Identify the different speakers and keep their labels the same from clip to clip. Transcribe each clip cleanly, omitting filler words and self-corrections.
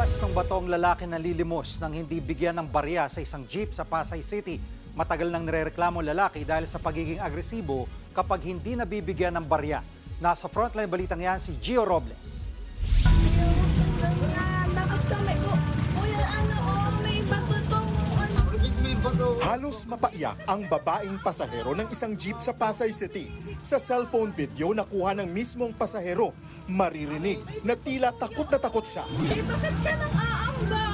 Speaker 1: Naglampas ng batong lalaki na lilimos nang hindi bigyan ng barya sa isang jeep sa Pasay City. Matagal nang nirereklamo lalaki dahil sa pagiging agresibo kapag hindi nabibigyan ng barya. Nasa frontline balitang yan si Gio Robles.
Speaker 2: Bakit kami ko? Kuya, may bato tong
Speaker 3: Halos mapaiyak ang babaeng pasahero ng isang jeep sa Pasay City. Sa cellphone video nakuha ng mismong pasahero, maririnig na tila takot na takot siya.
Speaker 2: Bakit ka nang aamba?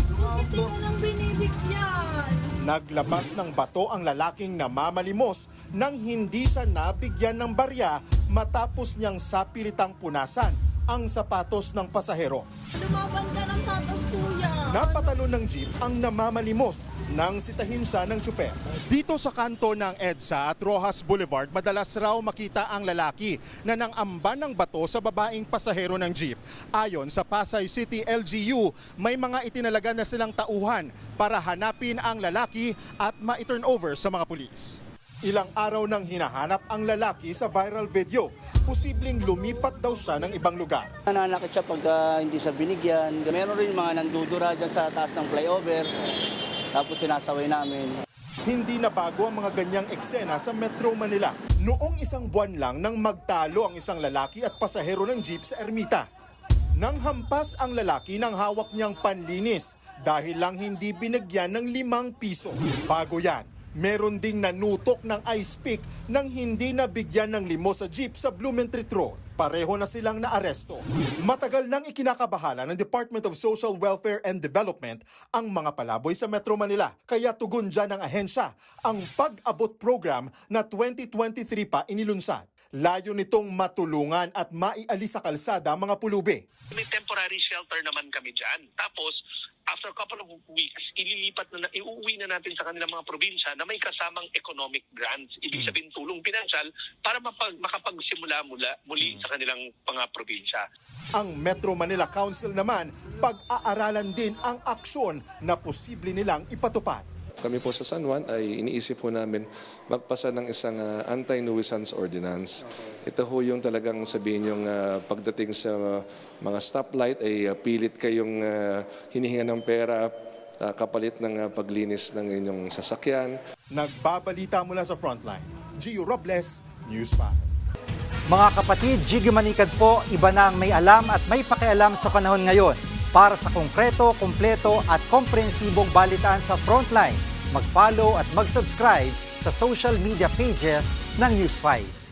Speaker 2: Bakit di ka nang binibigyan?
Speaker 3: Naglabas ng bato ang lalaking namamalimos nang hindi siya nabigyan ng barya matapos niyang sapilitang punasan ang sapatos ng pasahero.
Speaker 2: Lumaban ka ng patas, kuya.
Speaker 3: Napatalon ng jeep ang namamalimos nang sitahin siya ng tsuper. Dito sa kanto ng EDSA at Rojas Boulevard, madalas raw makita ang lalaki na nangamba ng bato sa babaeng pasahero ng jeep. Ayon sa Pasay City LGU, may mga itinalaga na silang tauhan para hanapin ang lalaki at ma-turn over sa mga pulis. Ilang araw nang hinahanap ang lalaki sa viral video. Posibleng lumipat daw siya ng ibang lugar.
Speaker 4: Nananakit siya pag hindi siya binigyan. Meron rin mga nandudura dyan sa taas ng flyover. Tapos sinasaway namin.
Speaker 3: Hindi na bago ang mga ganyang eksena sa Metro Manila. Noong isang buwan lang nang magtalo ang isang lalaki at pasahero ng jeep sa Ermita. Nang hampas ang lalaki ng hawak niyang panlinis dahil lang hindi binigyan ng 5 piso. Bago yan, meron ding nanutok ng ice pick nang hindi nabigyan ng limo sa jeep sa Blumentritt Road. Pareho na silang naaresto. Matagal nang ikinakabahala ng Department of Social Welfare and Development ang mga palaboy sa Metro Manila. Kaya tugon dyan ng ahensya ang pag-abot program na 2023 pa inilunsad. Layo nitong matulungan at maialis sa kalsada ang mga pulubi.
Speaker 5: May temporary shelter naman kami dyan. Tapos, after a couple of weeks, iuwi na natin sa kanilang mga probinsya na may kasamang economic grants. Ibig sabihin tulong pinansyal para makapagsimula muli sa kanilang mga probinsya.
Speaker 3: Ang Metro Manila Council naman, pag-aaralan din ang aksyon na posible nilang ipatupad.
Speaker 6: Kami po sa San Juan ay iniisip po namin magpasa ng isang anti-nuisance ordinance. Ito ho yung talagang sabihin yung pagdating sa mga stoplight ay pilit kayong hinihinga ng pera kapalit ng paglinis ng inyong sasakyan.
Speaker 3: Nagbabalita mula sa Frontline, Gio Robles, News 5.
Speaker 1: Mga kapatid, Jiggy Manikad po, iba na ang may alam at may pakialam sa panahon ngayon. Para sa konkreto, kumpleto at komprehensibong balitaan sa Frontline, mag-follow at mag-subscribe sa social media pages ng News 5.